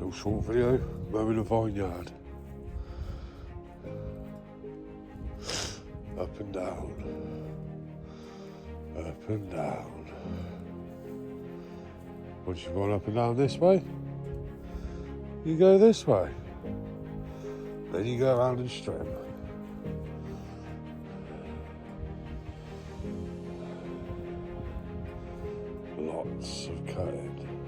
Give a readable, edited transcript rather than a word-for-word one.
little short video, mowing the vineyard. Up and down, up and down. Once you've gone up and down this way, you go this way. Then you go around and straight. Lots of cutting.